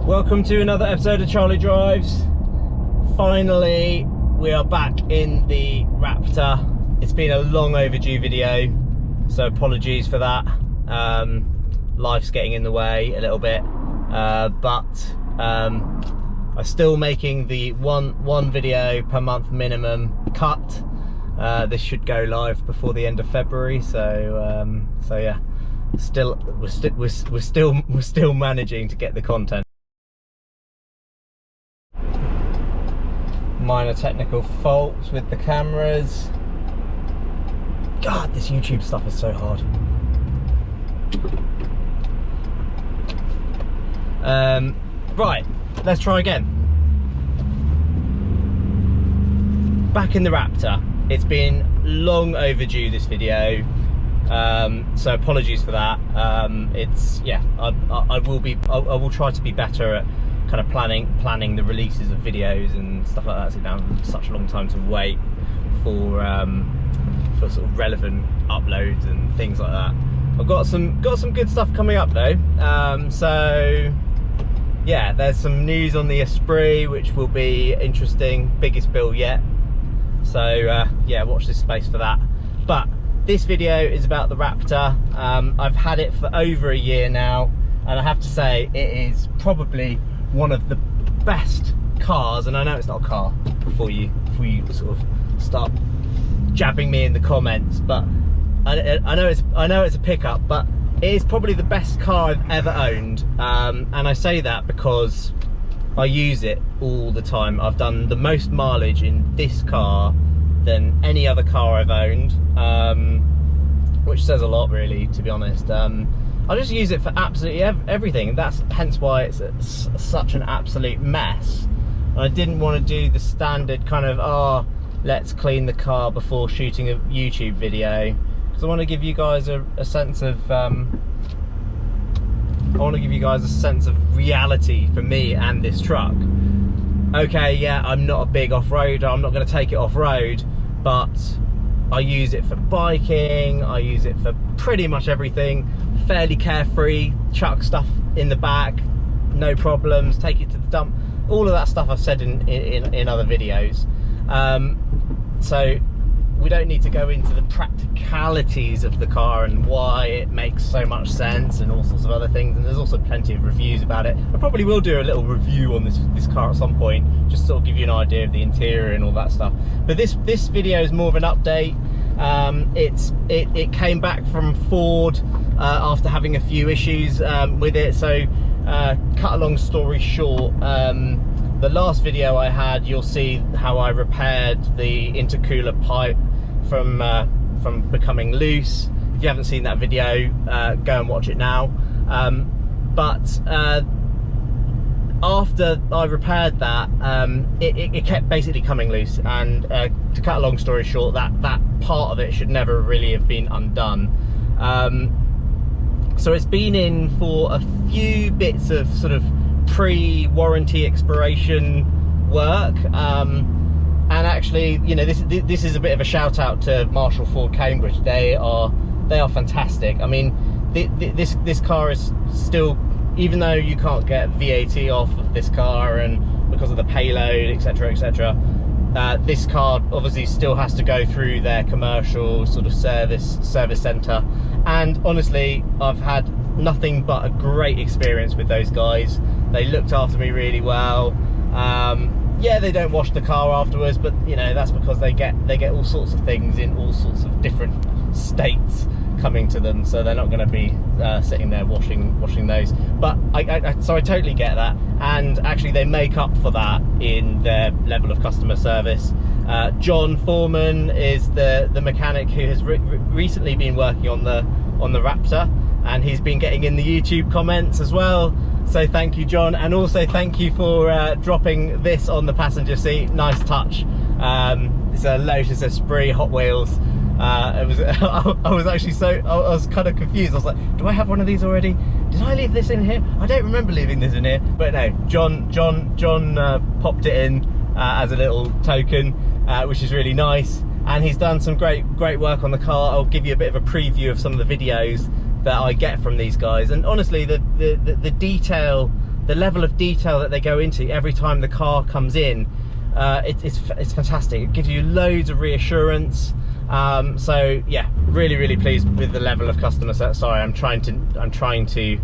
Welcome to another episode of Charlie Drives. Finally, we are back in the Raptor. It's been a long overdue video, so apologies for that. Life's getting in the way a little bit, but I'm still making the one video per month minimum cut. This should go live before the end of February, so yeah, we're still managing to get the content. Minor technical faults with the cameras. God, this YouTube stuff is so hard. Right, let's try again. Back in the Raptor. It's been long overdue, this video, so apologies for that. I will try to be better at kind of planning the releases of videos and stuff like that. So down such a long time to wait for sort of relevant uploads and things like that. I've got some good stuff coming up though. So yeah, there's some news on the Esprit which will be interesting, biggest build yet. So yeah, watch this space for that. But this video is about the Raptor. I've had it for over a year now, and I have to say it is probably one of the best cars, and I know it's not a car before you sort of start jabbing me in the comments, but I know it's a pickup, but it is probably the best car I've ever owned, and I say that because I use it all the time. I've done the most mileage in this car than any other car I've owned, which says a lot really, to be honest. I just use it for absolutely everything. That's hence why it's such an absolute mess. And I didn't want to do the standard kind of, let's clean the car before shooting a YouTube video, because I want to give you guys a sense of reality for me and this truck. Okay, yeah, I'm not a big off-roader, I'm not going to take it off-road, but I use it for biking, I use it for pretty much everything. Fairly carefree, chuck stuff in the back, no problems, take it to the dump. All of that stuff I've said in other videos. So we don't need to go into the practicalities of the car and why it makes so much sense and all sorts of other things, and there's also plenty of reviews about it. I probably will do a little review on this car at some point, just to sort of give you an idea of the interior and all that stuff. But this video is more of an update. It came back from Ford after having a few issues with it, so cut a long story short, the last video I had, you'll see how I repaired the intercooler pipe from becoming loose. If you haven't seen that video, go and watch it now. But after I repaired that, it kept basically coming loose, and to cut a long story short, that part of it should never really have been undone. So it's been in for a few bits of sort of pre-warranty expiration work, and actually, you know, this is a bit of a shout out to Marshall Ford Cambridge. They are fantastic. I mean, this car is still, even though you can't get VAT off of this car and because of the payload, etc., etc., this car obviously still has to go through their commercial sort of service center, and honestly, I've had nothing but a great experience with those guys. They looked after me really well. Yeah, they don't wash the car afterwards, but you know, that's because they get all sorts of things in all sorts of different states coming to them, so they're not going to be sitting there washing those. But so I totally get that, and actually they make up for that in their level of customer service. John Foreman is the mechanic who has recently been working on the Raptor, and he's been getting in the YouTube comments as well. So thank you, John, and also thank you for dropping this on the passenger seat. Nice touch. It's a Lotus Esprit Hot Wheels. I was kind of confused. I was like, do I have one of these already? Did I leave this in here? I don't remember leaving this in here. But no, John popped it in as a little token, which is really nice. And he's done some great work on the car. I'll give you a bit of a preview of some of the videos that I get from these guys, and honestly the detail the level of detail that they go into every time the car comes in, it's fantastic. It gives you loads of reassurance. So yeah, really pleased with the level of customer service. Sorry, I'm trying to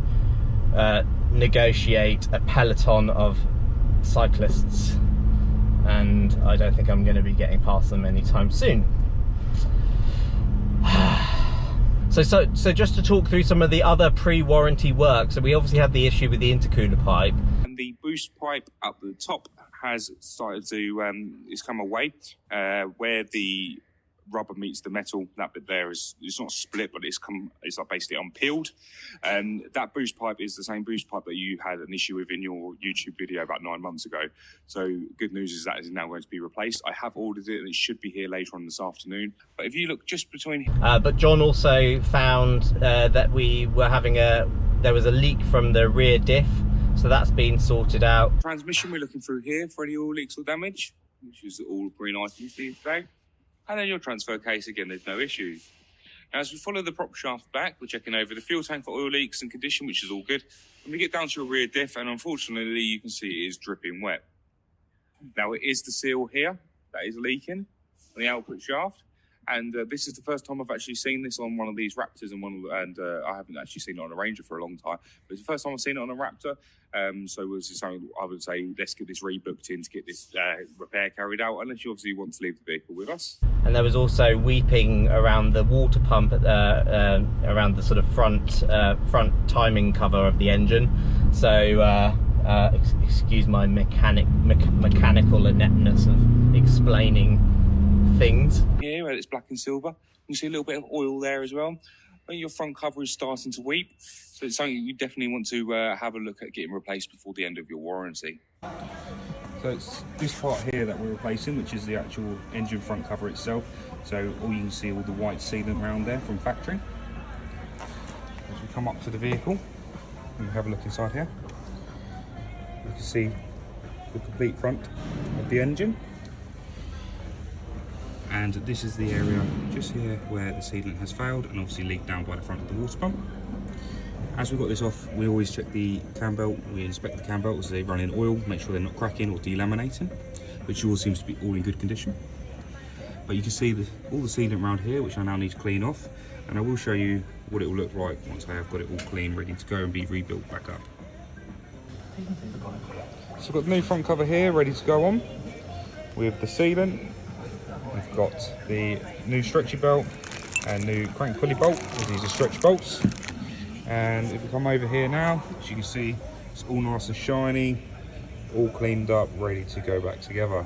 negotiate a peloton of cyclists, and I don't think I'm going to be getting past them anytime soon. So just to talk through some of the other pre-warranty work. So we obviously had the issue with the intercooler pipe, and the boost pipe up the top has started to it's come away where the rubber meets the metal. That bit there is, it's not split, but it's like basically unpeeled. And that boost pipe is the same boost pipe that you had an issue with in your YouTube video about 9 months ago. So good news is that is now going to be replaced. I have ordered it and it should be here later on this afternoon. But if you look just between but John also found that we were having there was a leak from the rear diff, so that's been sorted out. Transmission, we're looking through here for any oil leaks or damage, which is all green items for you today. And then your transfer case, again, there's no issues. Now, as we follow the prop shaft back, we're checking over the fuel tank for oil leaks and condition, which is all good. When we get down to your rear diff, and unfortunately, you can see it is dripping wet. Now, it is the seal here that is leaking on the output shaft. And this is the first time I've actually seen this on one of these Raptors, and I haven't actually seen it on a Ranger for a long time. But it's the first time I've seen it on a Raptor. So it was just something I would say, let's get this rebooked in to get this repair carried out, unless you obviously want to leave the vehicle with us. And there was also weeping around the water pump, around the sort of front timing cover of the engine. So excuse my mechanical ineptness of explaining things. Here, where it's black and silver, you see a little bit of oil there as well. When your front cover is starting to weep, so it's something you definitely want to have a look at getting replaced before the end of your warranty. So it's this part here that we're replacing, which is the actual engine front cover itself. So all you can see all the white sealant around there from factory. As we come up to the vehicle and have a look inside here, you can see the complete front of the engine. And this is the area just here where the sealant has failed and obviously leaked down by the front of the water pump. As we got this off, we always check the cam belt. We inspect the cam belt as they run in oil, make sure they're not cracking or delaminating, which all seems to be all in good condition. But you can see all the sealant around here, which I now need to clean off, and I will show you what it will look like once I have got it all clean, ready to go and be rebuilt back up. So I've got the new front cover here, ready to go on with the sealant. We've got the new stretchy belt and new crank pulley bolt. These are stretch bolts. And if we come over here now, as you can see, it's all nice and shiny, all cleaned up, ready to go back together.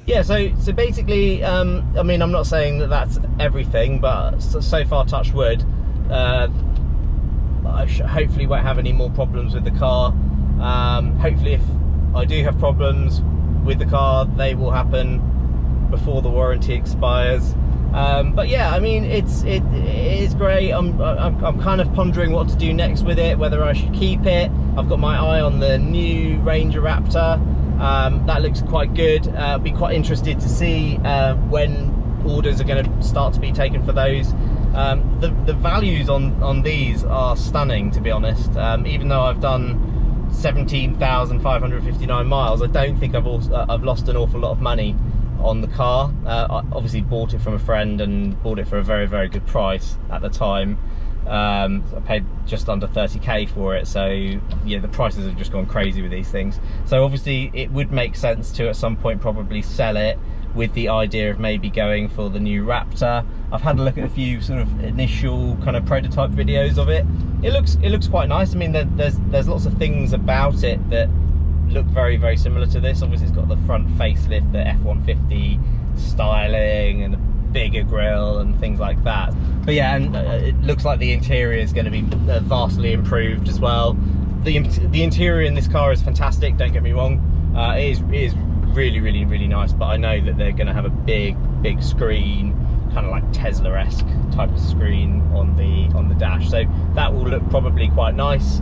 Yeah, so basically, I mean, I'm not saying that that's everything, but so far, touch wood, I hopefully won't have any more problems with the car. Hopefully, if I do have problems with the car, they will happen before the warranty expires. But yeah, I mean, it is great. I'm kind of pondering what to do next with it, whether I should keep it. I've got my eye on the new Ranger Raptor. That looks quite good. Be quite interested to see when orders are going to start to be taken for those. The values on these are stunning, to be honest. Even though I've done 17,559 miles, I don't think I've lost an awful lot of money on the car. I obviously bought it from a friend and bought it for a very good price at the time. I paid just under 30k for it, so yeah, the prices have just gone crazy with these things. So obviously it would make sense to at some point probably sell it, with the idea of maybe going for the new Raptor. I've had a look at a few sort of initial kind of prototype videos of it. It looks quite nice. I mean, there's lots of things about it that look very similar to this. Obviously it's got the front facelift, the F-150 styling and the bigger grille and things like that. But yeah, and it looks like the interior is going to be vastly improved as well. The interior in this car is fantastic, don't get me wrong. It is really nice, but I know that they're going to have a big screen, kind of like Tesla-esque type of screen on the dash, so that will look probably quite nice.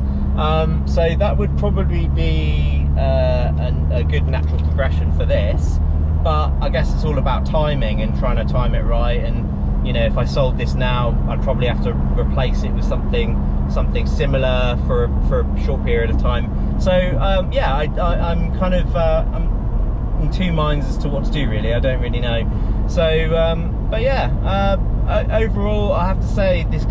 So that would probably be a good natural progression for this, but I guess it's all about timing and trying to time it right. And you know, if I sold this now, I'd probably have to replace it with something something similar for a short period of time. So yeah, I'm kind of I'm in two minds as to what to do, really. I don't really know. So but yeah, overall I have to say this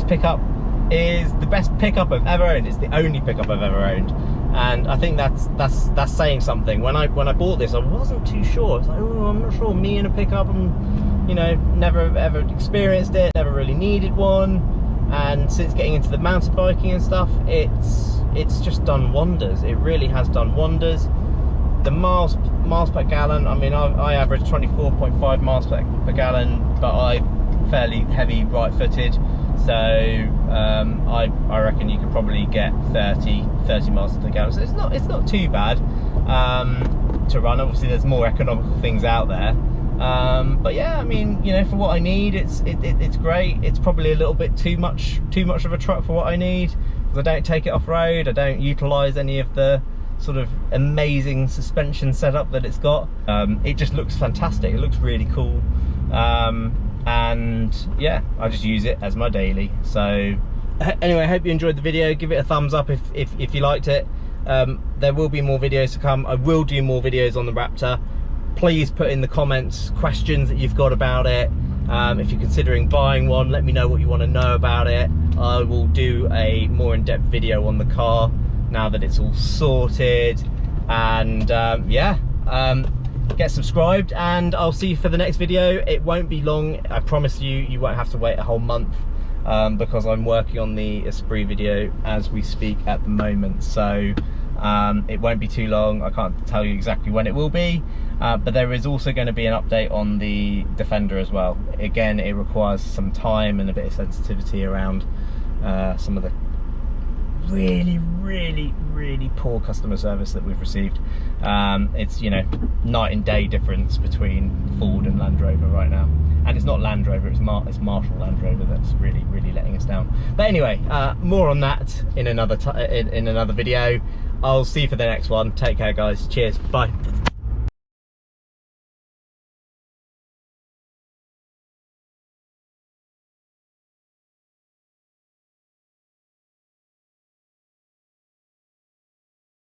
pickup is the best pickup I've ever owned. It's the only pickup I've ever owned, and I think that's saying something. When I bought this, I wasn't too sure. I was like, oh, I'm not sure, me in a pickup, and you know, never ever experienced it, never really needed one. And since getting into the mountain biking and stuff, it's just done wonders. It really has done wonders. The miles per gallon, I mean, I average 24.5 miles per gallon, but I'm fairly heavy right-footed, so I reckon you could probably get 30 miles per gallon. So it's not too bad to run. Obviously, there's more economical things out there, but yeah, I mean, you know, for what I need, it's great. It's probably a little bit too much of a truck for what I need, because I don't take it off-road. I don't utilise any of the sort of amazing suspension setup that it's got. It just looks fantastic. It looks really cool, and yeah, I just use it as my daily. So anyway, I hope you enjoyed the video. Give it a thumbs up if you liked it. There will be more videos to come. I will do more videos on the Raptor. Please put in the comments questions that you've got about it. If you're considering buying one, let me know what you want to know about it. I will do a more in-depth video on the car now that it's all sorted. And yeah, get subscribed, and I'll see you for the next video. It won't be long, I promise you. You won't have to wait a whole month, because I'm working on the Esprit video as we speak at the moment. So it won't be too long. I can't tell you exactly when it will be, but there is also going to be an update on the Defender as well. Again, it requires some time and a bit of sensitivity around some of the really poor customer service that we've received. It's, you know, night and day difference between Ford and Land Rover right now. And it's not Land Rover, it's Marshall Land Rover that's really letting us down. But anyway, more on that in another video. I'll see you for the next one. Take care, guys. Cheers. Bye.